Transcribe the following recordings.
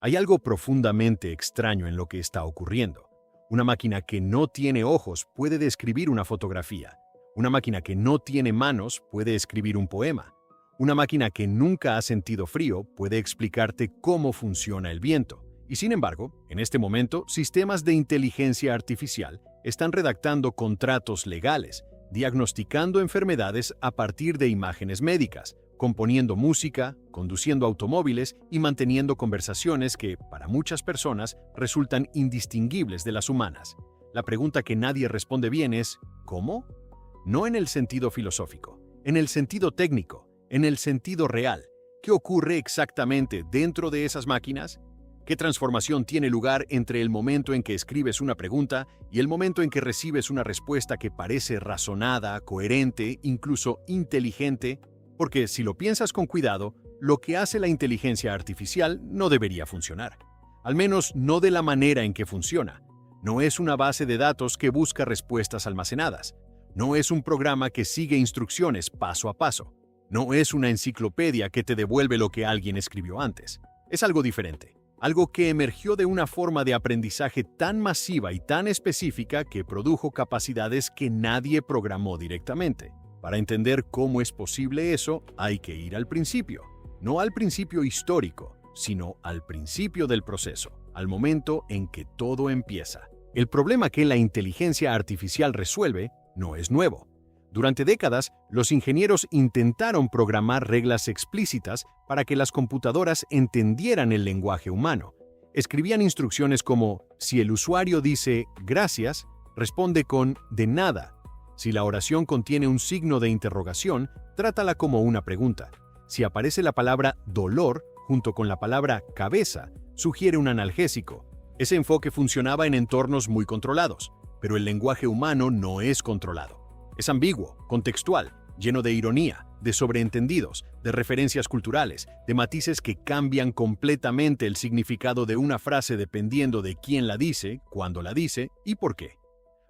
Hay algo profundamente extraño en lo que está ocurriendo. Una máquina que no tiene ojos puede describir una fotografía. Una máquina que no tiene manos puede escribir un poema. Una máquina que nunca ha sentido frío puede explicarte cómo funciona el viento. Y sin embargo, en este momento, sistemas de inteligencia artificial están redactando contratos legales, diagnosticando enfermedades a partir de imágenes médicas, componiendo música, conduciendo automóviles y manteniendo conversaciones que, para muchas personas, resultan indistinguibles de las humanas. La pregunta que nadie responde bien es ¿cómo? No en el sentido filosófico, en el sentido técnico, en el sentido real. ¿Qué ocurre exactamente dentro de esas máquinas? ¿Qué transformación tiene lugar entre el momento en que escribes una pregunta y el momento en que recibes una respuesta que parece razonada, coherente, incluso inteligente? Porque si lo piensas con cuidado, lo que hace la inteligencia artificial no debería funcionar. Al menos no de la manera en que funciona. No es una base de datos que busca respuestas almacenadas. No es un programa que sigue instrucciones paso a paso. No es una enciclopedia que te devuelve lo que alguien escribió antes. Es algo diferente. Algo que emergió de una forma de aprendizaje tan masiva y tan específica que produjo capacidades que nadie programó directamente. Para entender cómo es posible eso, hay que ir al principio. No al principio histórico, sino al principio del proceso, al momento en que todo empieza. El problema que la inteligencia artificial resuelve no es nuevo. Durante décadas, los ingenieros intentaron programar reglas explícitas para que las computadoras entendieran el lenguaje humano. Escribían instrucciones como, si el usuario dice gracias, responde con de nada. Si la oración contiene un signo de interrogación, trátala como una pregunta. Si aparece la palabra dolor junto con la palabra cabeza, sugiere un analgésico. Ese enfoque funcionaba en entornos muy controlados, pero el lenguaje humano no es controlado. Es ambiguo, contextual, lleno de ironía, de sobreentendidos, de referencias culturales, de matices que cambian completamente el significado de una frase dependiendo de quién la dice, cuándo la dice y por qué.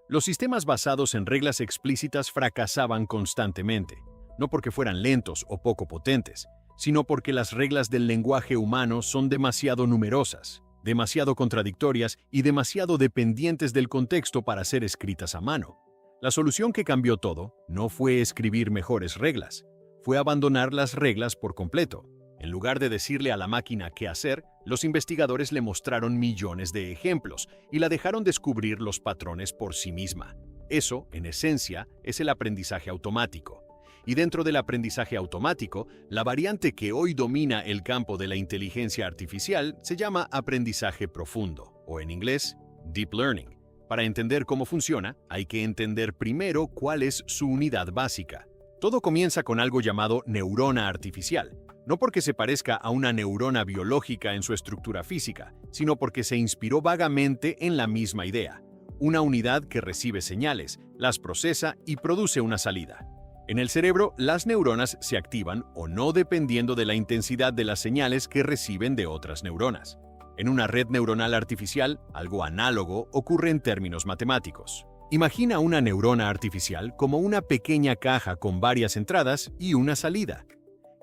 Los sistemas basados en reglas explícitas fracasaban constantemente, no porque fueran lentos o poco potentes, sino porque las reglas del lenguaje humano son demasiado numerosas, demasiado contradictorias y demasiado dependientes del contexto para ser escritas a mano. La solución que cambió todo no fue escribir mejores reglas, fue abandonar las reglas por completo. En lugar de decirle a la máquina qué hacer, los investigadores le mostraron millones de ejemplos y la dejaron descubrir los patrones por sí misma. Eso, en esencia, es el aprendizaje automático. Y dentro del aprendizaje automático, la variante que hoy domina el campo de la inteligencia artificial se llama aprendizaje profundo, o en inglés, Deep Learning. Para entender cómo funciona, hay que entender primero cuál es su unidad básica. Todo comienza con algo llamado neurona artificial, no porque se parezca a una neurona biológica en su estructura física, sino porque se inspiró vagamente en la misma idea. Una unidad que recibe señales, las procesa y produce una salida. En el cerebro, las neuronas se activan o no dependiendo de la intensidad de las señales que reciben de otras neuronas. En una red neuronal artificial, algo análogo ocurre en términos matemáticos. Imagina una neurona artificial como una pequeña caja con varias entradas y una salida.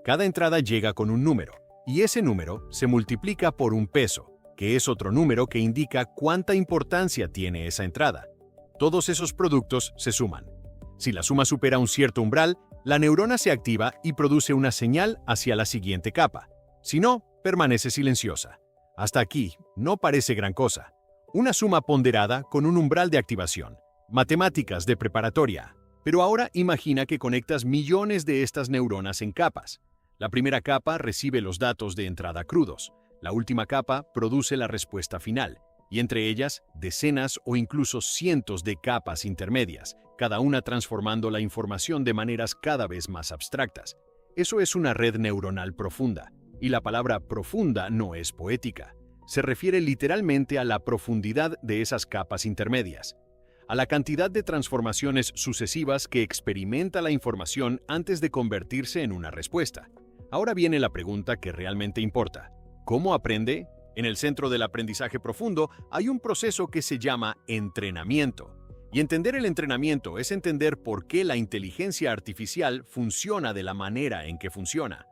Cada entrada llega con un número, y ese número se multiplica por un peso, que es otro número que indica cuánta importancia tiene esa entrada. Todos esos productos se suman. Si la suma supera un cierto umbral, la neurona se activa y produce una señal hacia la siguiente capa. Si no, permanece silenciosa. Hasta aquí, no parece gran cosa. Una suma ponderada con un umbral de activación. Matemáticas de preparatoria. Pero ahora imagina que conectas millones de estas neuronas en capas. La primera capa recibe los datos de entrada crudos. La última capa produce la respuesta final. Y entre ellas, decenas o incluso cientos de capas intermedias, cada una transformando la información de maneras cada vez más abstractas. Eso es una red neuronal profunda. Y la palabra profunda no es poética. Se refiere literalmente a la profundidad de esas capas intermedias, a la cantidad de transformaciones sucesivas que experimenta la información antes de convertirse en una respuesta. Ahora viene la pregunta que realmente importa. ¿Cómo aprende? En el centro del aprendizaje profundo hay un proceso que se llama entrenamiento. Y entender el entrenamiento es entender por qué la inteligencia artificial funciona de la manera en que funciona.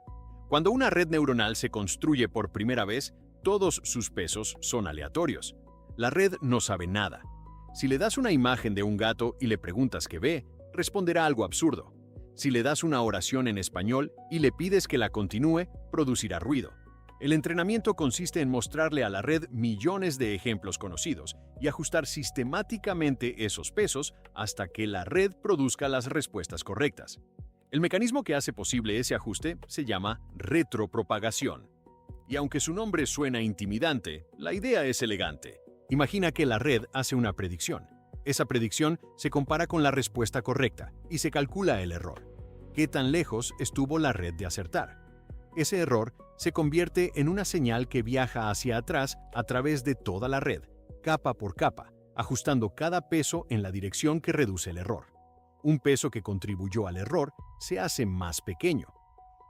Cuando una red neuronal se construye por primera vez, todos sus pesos son aleatorios. La red no sabe nada. Si le das una imagen de un gato y le preguntas qué ve, responderá algo absurdo. Si le das una oración en español y le pides que la continúe, producirá ruido. El entrenamiento consiste en mostrarle a la red millones de ejemplos conocidos y ajustar sistemáticamente esos pesos hasta que la red produzca las respuestas correctas. El mecanismo que hace posible ese ajuste se llama retropropagación. Y aunque su nombre suena intimidante, la idea es elegante. Imagina que la red hace una predicción. Esa predicción se compara con la respuesta correcta y se calcula el error. ¿Qué tan lejos estuvo la red de acertar? Ese error se convierte en una señal que viaja hacia atrás a través de toda la red, capa por capa, ajustando cada peso en la dirección que reduce el error. Un peso que contribuyó al error se hace más pequeño.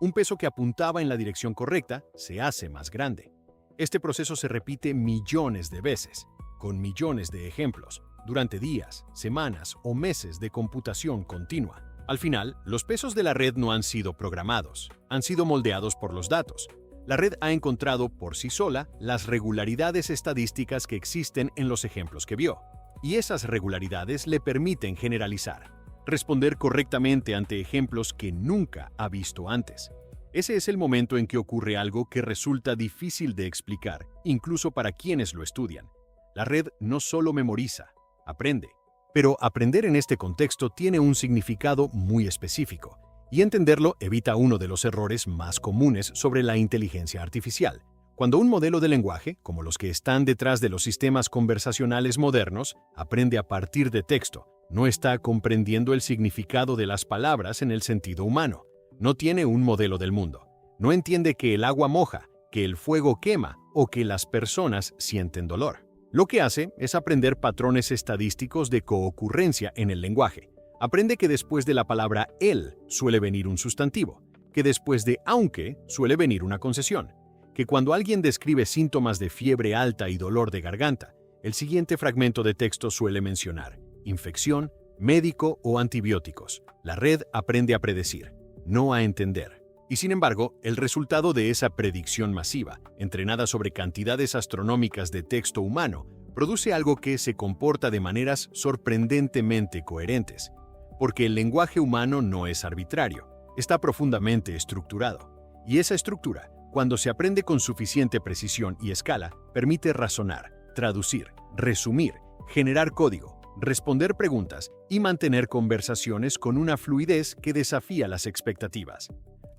Un peso que apuntaba en la dirección correcta se hace más grande. Este proceso se repite millones de veces, con millones de ejemplos, durante días, semanas o meses de computación continua. Al final, los pesos de la red no han sido programados, han sido moldeados por los datos. La red ha encontrado por sí sola las regularidades estadísticas que existen en los ejemplos que vio, y esas regularidades le permiten generalizar, responder correctamente ante ejemplos que nunca ha visto antes. Ese es el momento en que ocurre algo que resulta difícil de explicar, incluso para quienes lo estudian. La red no solo memoriza, aprende. Pero aprender en este contexto tiene un significado muy específico, y entenderlo evita uno de los errores más comunes sobre la inteligencia artificial. Cuando un modelo de lenguaje, como los que están detrás de los sistemas conversacionales modernos, aprende a partir de texto, no está comprendiendo el significado de las palabras en el sentido humano. No tiene un modelo del mundo. No entiende que el agua moja, que el fuego quema o que las personas sienten dolor. Lo que hace es aprender patrones estadísticos de coocurrencia en el lenguaje. Aprende que después de la palabra el suele venir un sustantivo, que después de aunque suele venir una concesión, que cuando alguien describe síntomas de fiebre alta y dolor de garganta, el siguiente fragmento de texto suele mencionar infección, médico o antibióticos. La red aprende a predecir, no a entender. Y sin embargo, el resultado de esa predicción masiva, entrenada sobre cantidades astronómicas de texto humano, produce algo que se comporta de maneras sorprendentemente coherentes. Porque el lenguaje humano no es arbitrario, está profundamente estructurado. Y esa estructura, cuando se aprende con suficiente precisión y escala, permite razonar, traducir, resumir, generar código, responder preguntas y mantener conversaciones con una fluidez que desafía las expectativas.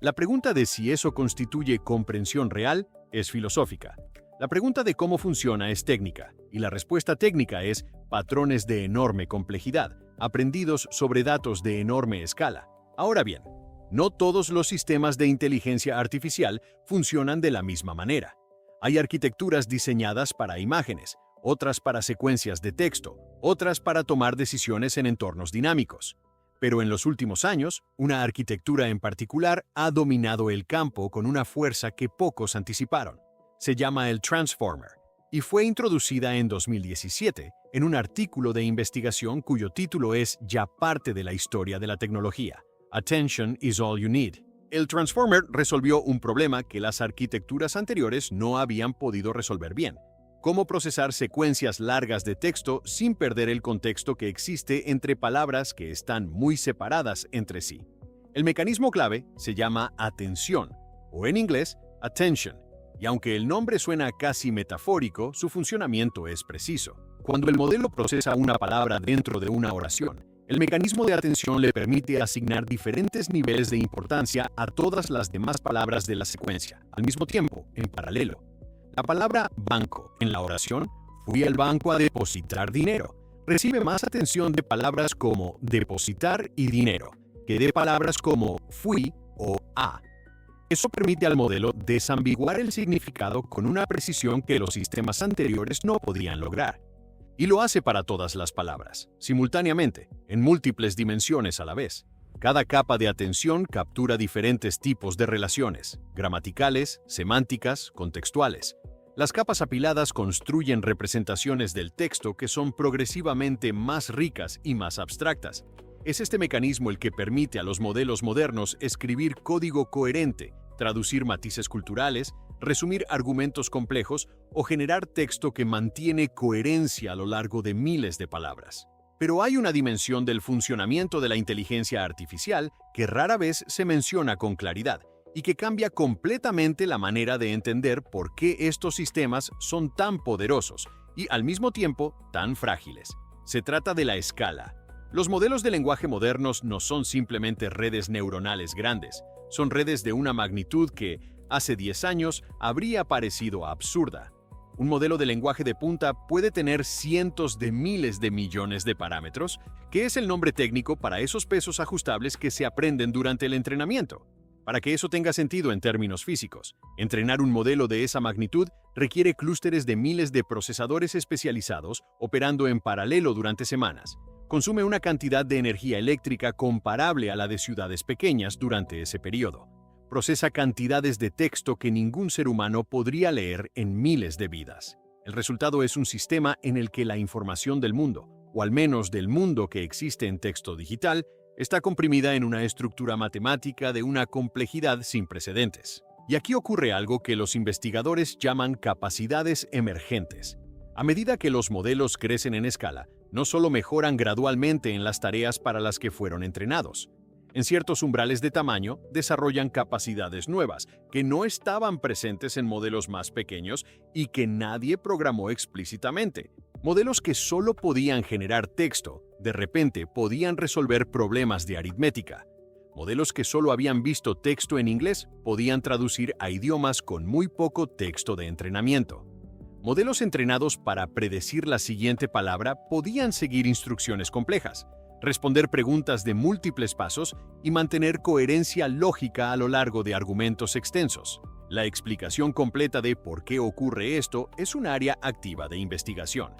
La pregunta de si eso constituye comprensión real es filosófica. La pregunta de cómo funciona es técnica, y la respuesta técnica es patrones de enorme complejidad, aprendidos sobre datos de enorme escala. Ahora bien, no todos los sistemas de inteligencia artificial funcionan de la misma manera. Hay arquitecturas diseñadas para imágenes, otras para secuencias de texto, otras para tomar decisiones en entornos dinámicos. Pero en los últimos años, una arquitectura en particular ha dominado el campo con una fuerza que pocos anticiparon. Se llama el Transformer, y fue introducida en 2017 en un artículo de investigación cuyo título es ya parte de la historia de la tecnología. Attention is all you need. El Transformer resolvió un problema que las arquitecturas anteriores no habían podido resolver bien: cómo procesar secuencias largas de texto sin perder el contexto que existe entre palabras que están muy separadas entre sí. El mecanismo clave se llama atención, o en inglés, attention, y aunque el nombre suena casi metafórico, su funcionamiento es preciso. Cuando el modelo procesa una palabra dentro de una oración, el mecanismo de atención le permite asignar diferentes niveles de importancia a todas las demás palabras de la secuencia, al mismo tiempo, en paralelo. La palabra banco en la oración, fui al banco a depositar dinero, recibe más atención de palabras como depositar y dinero que de palabras como fui o a. Eso permite al modelo desambiguar el significado con una precisión que los sistemas anteriores no podían lograr. Y lo hace para todas las palabras, simultáneamente, en múltiples dimensiones a la vez. Cada capa de atención captura diferentes tipos de relaciones, gramaticales, semánticas, contextuales. Las capas apiladas construyen representaciones del texto que son progresivamente más ricas y más abstractas. Es este mecanismo el que permite a los modelos modernos escribir código coherente, traducir matices culturales, resumir argumentos complejos o generar texto que mantiene coherencia a lo largo de miles de palabras. Pero hay una dimensión del funcionamiento de la inteligencia artificial que rara vez se menciona con claridad y que cambia completamente la manera de entender por qué estos sistemas son tan poderosos y al mismo tiempo tan frágiles. Se trata de la escala. Los modelos de lenguaje modernos no son simplemente redes neuronales grandes, son redes de una magnitud que, hace 10 años, habría parecido absurda. Un modelo de lenguaje de punta puede tener cientos de miles de millones de parámetros, que es el nombre técnico para esos pesos ajustables que se aprenden durante el entrenamiento. Para que eso tenga sentido en términos físicos, entrenar un modelo de esa magnitud requiere clústeres de miles de procesadores especializados operando en paralelo durante semanas. Consume una cantidad de energía eléctrica comparable a la de ciudades pequeñas durante ese periodo. Procesa cantidades de texto que ningún ser humano podría leer en miles de vidas. El resultado es un sistema en el que la información del mundo, o al menos del mundo que existe en texto digital, está comprimida en una estructura matemática de una complejidad sin precedentes. Y aquí ocurre algo que los investigadores llaman capacidades emergentes. A medida que los modelos crecen en escala, no solo mejoran gradualmente en las tareas para las que fueron entrenados. En ciertos umbrales de tamaño, desarrollan capacidades nuevas que no estaban presentes en modelos más pequeños y que nadie programó explícitamente. Modelos que solo podían generar texto, de repente podían resolver problemas de aritmética. Modelos que solo habían visto texto en inglés podían traducir a idiomas con muy poco texto de entrenamiento. Modelos entrenados para predecir la siguiente palabra podían seguir instrucciones complejas, responder preguntas de múltiples pasos y mantener coherencia lógica a lo largo de argumentos extensos. La explicación completa de por qué ocurre esto es un área activa de investigación.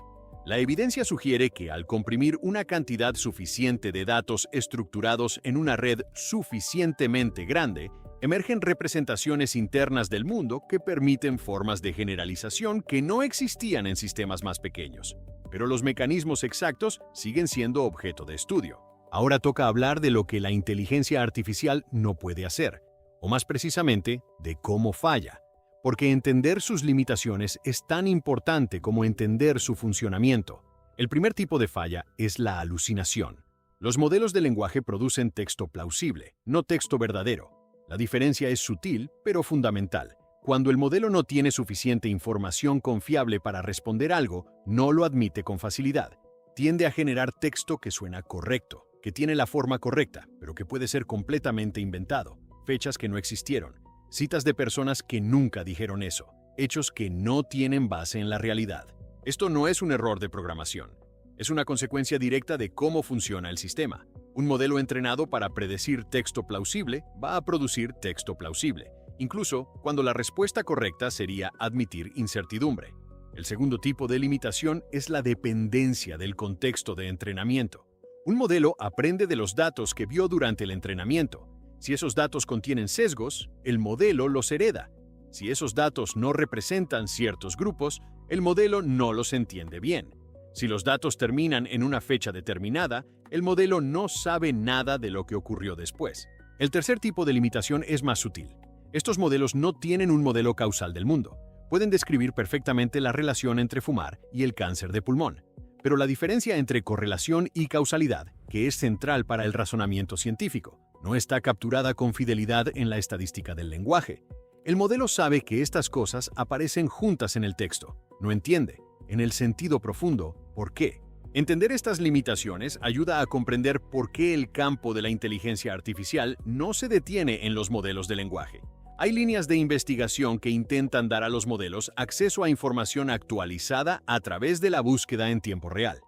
La evidencia sugiere que al comprimir una cantidad suficiente de datos estructurados en una red suficientemente grande, emergen representaciones internas del mundo que permiten formas de generalización que no existían en sistemas más pequeños. Pero los mecanismos exactos siguen siendo objeto de estudio. Ahora toca hablar de lo que la inteligencia artificial no puede hacer, o más precisamente, de cómo falla. Porque entender sus limitaciones es tan importante como entender su funcionamiento. El primer tipo de falla es la alucinación. Los modelos de lenguaje producen texto plausible, no texto verdadero. La diferencia es sutil, pero fundamental. Cuando el modelo no tiene suficiente información confiable para responder algo, no lo admite con facilidad. Tiende a generar texto que suena correcto, que tiene la forma correcta, pero que puede ser completamente inventado, fechas que no existieron, citas de personas que nunca dijeron eso, hechos que no tienen base en la realidad. Esto no es un error de programación. Es una consecuencia directa de cómo funciona el sistema. Un modelo entrenado para predecir texto plausible va a producir texto plausible, incluso cuando la respuesta correcta sería admitir incertidumbre. El segundo tipo de limitación es la dependencia del contexto de entrenamiento. Un modelo aprende de los datos que vio durante el entrenamiento. Si esos datos contienen sesgos, el modelo los hereda. Si esos datos no representan ciertos grupos, el modelo no los entiende bien. Si los datos terminan en una fecha determinada, el modelo no sabe nada de lo que ocurrió después. El tercer tipo de limitación es más sutil. Estos modelos no tienen un modelo causal del mundo. Pueden describir perfectamente la relación entre fumar y el cáncer de pulmón. Pero la diferencia entre correlación y causalidad, que es central para el razonamiento científico, no está capturada con fidelidad en la estadística del lenguaje. El modelo sabe que estas cosas aparecen juntas en el texto. No entiende, en el sentido profundo, por qué. Entender estas limitaciones ayuda a comprender por qué el campo de la inteligencia artificial no se detiene en los modelos de lenguaje. Hay líneas de investigación que intentan dar a los modelos acceso a información actualizada a través de la búsqueda en tiempo real.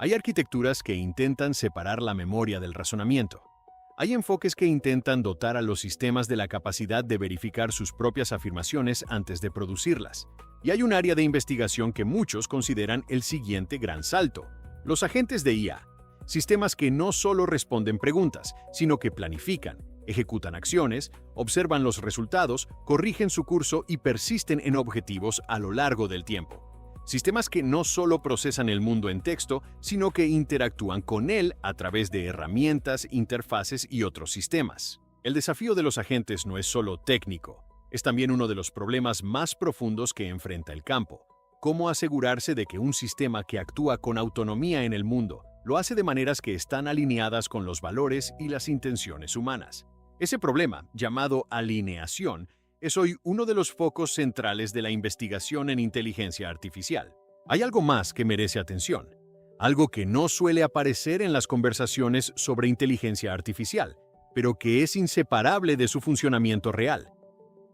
Hay arquitecturas que intentan separar la memoria del razonamiento. Hay enfoques que intentan dotar a los sistemas de la capacidad de verificar sus propias afirmaciones antes de producirlas. Y hay un área de investigación que muchos consideran el siguiente gran salto: los agentes de IA. Sistemas que no solo responden preguntas, sino que planifican, ejecutan acciones, observan los resultados, corrigen su curso y persisten en objetivos a lo largo del tiempo. Sistemas que no solo procesan el mundo en texto, sino que interactúan con él a través de herramientas, interfaces y otros sistemas. El desafío de los agentes no es solo técnico, Es también uno de los problemas más profundos que enfrenta el campo. ¿Cómo asegurarse de que un sistema que actúa con autonomía en el mundo lo hace de maneras que están alineadas con los valores y las intenciones humanas? Ese problema, llamado alineación, es hoy uno de los focos centrales de la investigación en inteligencia artificial. Hay algo más que merece atención, algo que no suele aparecer en las conversaciones sobre inteligencia artificial, pero que es inseparable de su funcionamiento real: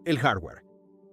el hardware.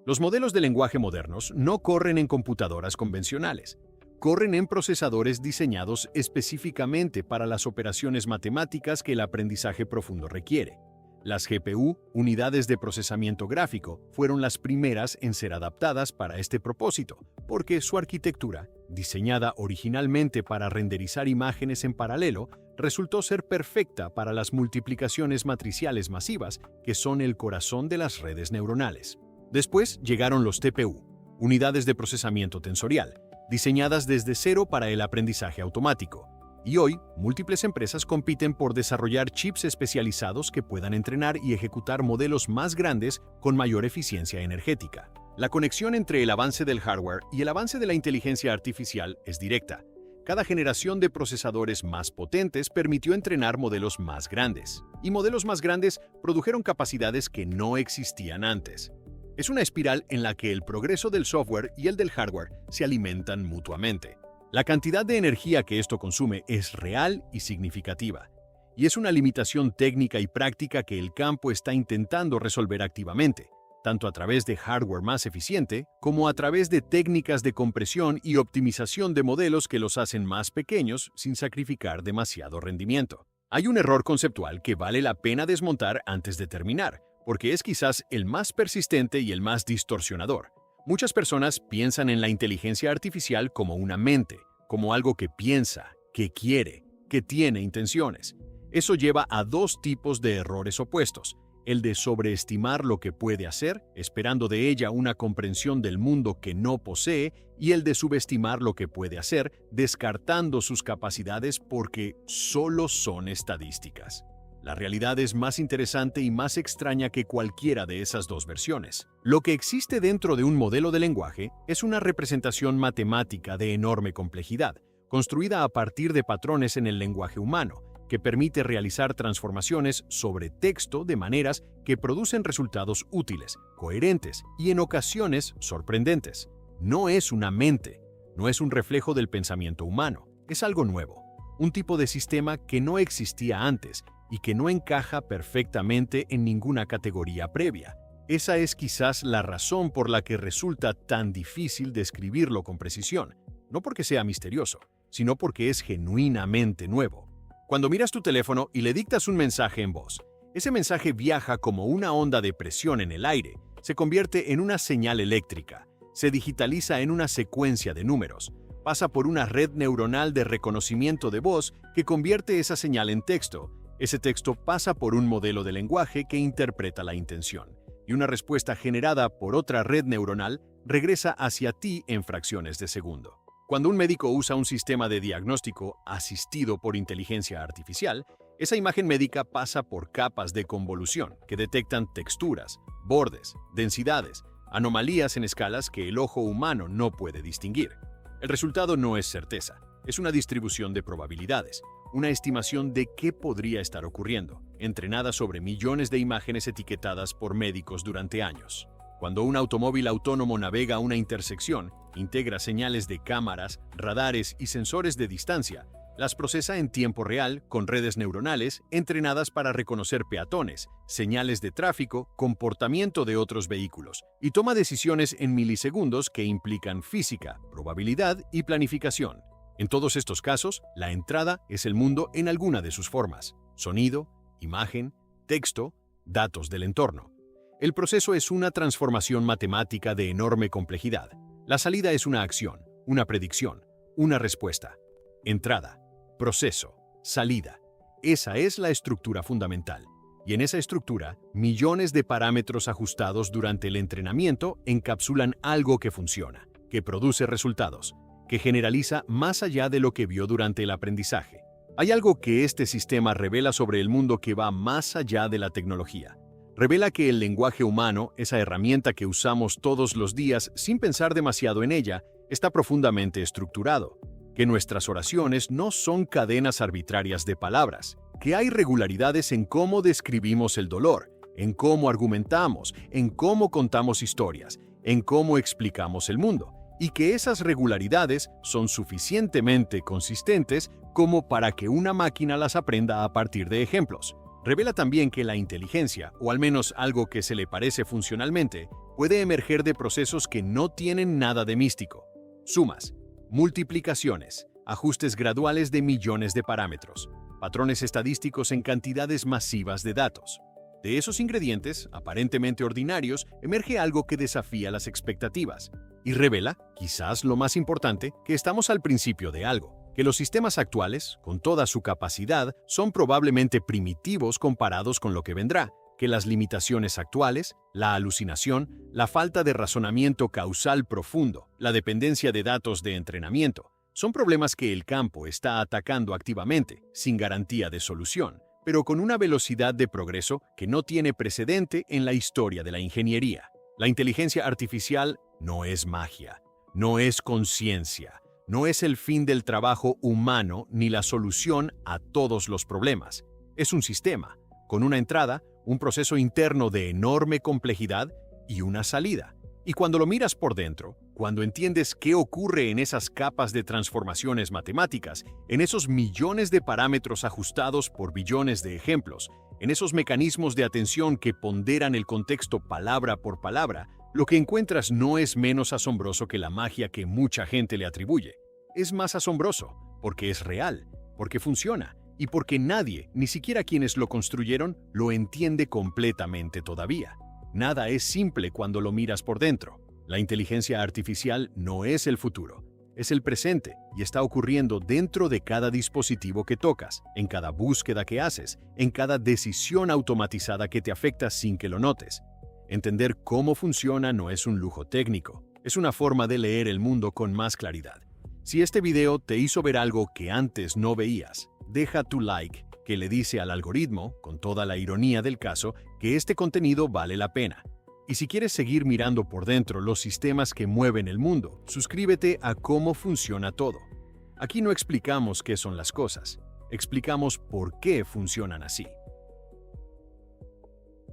Los modelos de lenguaje modernos no corren en computadoras convencionales, corren en procesadores diseñados específicamente para las operaciones matemáticas que el aprendizaje profundo requiere. Las GPU, unidades de procesamiento gráfico, fueron las primeras en ser adaptadas para este propósito, porque su arquitectura, diseñada originalmente para renderizar imágenes en paralelo, resultó ser perfecta para las multiplicaciones matriciales masivas, que son el corazón de las redes neuronales. Después llegaron los TPU, unidades de procesamiento tensorial, diseñadas desde cero para el aprendizaje automático. Y hoy, múltiples empresas compiten por desarrollar chips especializados que puedan entrenar y ejecutar modelos más grandes con mayor eficiencia energética. La conexión entre el avance del hardware y el avance de la inteligencia artificial es directa. Cada generación de procesadores más potentes permitió entrenar modelos más grandes, y modelos más grandes produjeron capacidades que no existían antes. Es una espiral en la que el progreso del software y el del hardware se alimentan mutuamente. La cantidad de energía que esto consume es real y significativa, y es una limitación técnica y práctica que el campo está intentando resolver activamente, tanto a través de hardware más eficiente como a través de técnicas de compresión y optimización de modelos que los hacen más pequeños sin sacrificar demasiado rendimiento. Hay un error conceptual que vale la pena desmontar antes de terminar, porque es quizás el más persistente y el más distorsionador. Muchas personas piensan en la inteligencia artificial como una mente, como algo que piensa, que quiere, que tiene intenciones. Eso lleva a dos tipos de errores opuestos: el de sobreestimar lo que puede hacer, esperando de ella una comprensión del mundo que no posee, y el de subestimar lo que puede hacer, descartando sus capacidades porque solo son estadísticas. La realidad es más interesante y más extraña que cualquiera de esas dos versiones. Lo que existe dentro de un modelo de lenguaje es una representación matemática de enorme complejidad, construida a partir de patrones en el lenguaje humano, que permite realizar transformaciones sobre texto de maneras que producen resultados útiles, coherentes y en ocasiones sorprendentes. No es una mente, no es un reflejo del pensamiento humano, es algo nuevo, un tipo de sistema que no existía antes y que no encaja perfectamente en ninguna categoría previa. Esa es quizás la razón por la que resulta tan difícil describirlo con precisión, no porque sea misterioso, sino porque es genuinamente nuevo. Cuando miras tu teléfono y le dictas un mensaje en voz, ese mensaje viaja como una onda de presión en el aire, se convierte en una señal eléctrica, se digitaliza en una secuencia de números, pasa por una red neuronal de reconocimiento de voz que convierte esa señal en texto. Ese texto pasa por un modelo de lenguaje que interpreta la intención, y una respuesta generada por otra red neuronal regresa hacia ti en fracciones de segundo. Cuando un médico usa un sistema de diagnóstico asistido por inteligencia artificial, esa imagen médica pasa por capas de convolución que detectan texturas, bordes, densidades, anomalías en escalas que el ojo humano no puede distinguir. El resultado no es certeza, es una distribución de probabilidades, una estimación de qué podría estar ocurriendo, entrenada sobre millones de imágenes etiquetadas por médicos durante años. Cuando un automóvil autónomo navega una intersección, integra señales de cámaras, radares y sensores de distancia, las procesa en tiempo real con redes neuronales entrenadas para reconocer peatones, señales de tráfico, comportamiento de otros vehículos, y toma decisiones en milisegundos que implican física, probabilidad y planificación. En todos estos casos, la entrada es el mundo en alguna de sus formas: sonido, imagen, texto, datos del entorno. El proceso es una transformación matemática de enorme complejidad. La salida es una acción, una predicción, una respuesta. Entrada, proceso, salida. Esa es la estructura fundamental. Y en esa estructura, millones de parámetros ajustados durante el entrenamiento encapsulan algo que funciona, que produce resultados, que generaliza más allá de lo que vio durante el aprendizaje. Hay algo que este sistema revela sobre el mundo que va más allá de la tecnología. Revela que el lenguaje humano, esa herramienta que usamos todos los días sin pensar demasiado en ella, está profundamente estructurado, que nuestras oraciones no son cadenas arbitrarias de palabras, que hay regularidades en cómo describimos el dolor, en cómo argumentamos, en cómo contamos historias, en cómo explicamos el mundo, y que esas regularidades son suficientemente consistentes como para que una máquina las aprenda a partir de ejemplos. Revela también que la inteligencia, o al menos algo que se le parece funcionalmente, puede emerger de procesos que no tienen nada de místico. Sumas, multiplicaciones, ajustes graduales de millones de parámetros, patrones estadísticos en cantidades masivas de datos. De esos ingredientes, aparentemente ordinarios, emerge algo que desafía las expectativas y revela, quizás lo más importante, que estamos al principio de algo, que los sistemas actuales, con toda su capacidad, son probablemente primitivos comparados con lo que vendrá, que las limitaciones actuales, la alucinación, la falta de razonamiento causal profundo, la dependencia de datos de entrenamiento, son problemas que el campo está atacando activamente, sin garantía de solución, pero con una velocidad de progreso que no tiene precedente en la historia de la ingeniería. La inteligencia artificial no es magia, no es conciencia, no es el fin del trabajo humano ni la solución a todos los problemas. Es un sistema, con una entrada, un proceso interno de enorme complejidad y una salida. Y cuando lo miras por dentro, cuando entiendes qué ocurre en esas capas de transformaciones matemáticas, en esos millones de parámetros ajustados por billones de ejemplos, en esos mecanismos de atención que ponderan el contexto palabra por palabra, lo que encuentras no es menos asombroso que la magia que mucha gente le atribuye. Es más asombroso, porque es real, porque funciona, y porque nadie, ni siquiera quienes lo construyeron, lo entiende completamente todavía. Nada es simple cuando lo miras por dentro. La inteligencia artificial no es el futuro, es el presente y está ocurriendo dentro de cada dispositivo que tocas, en cada búsqueda que haces, en cada decisión automatizada que te afecta sin que lo notes. Entender cómo funciona no es un lujo técnico, es una forma de leer el mundo con más claridad. Si este video te hizo ver algo que antes no veías, deja tu like, que le dice al algoritmo, con toda la ironía del caso, que este contenido vale la pena. Y si quieres seguir mirando por dentro los sistemas que mueven el mundo, suscríbete a Cómo Funciona Todo. Aquí no explicamos qué son las cosas, explicamos por qué funcionan así.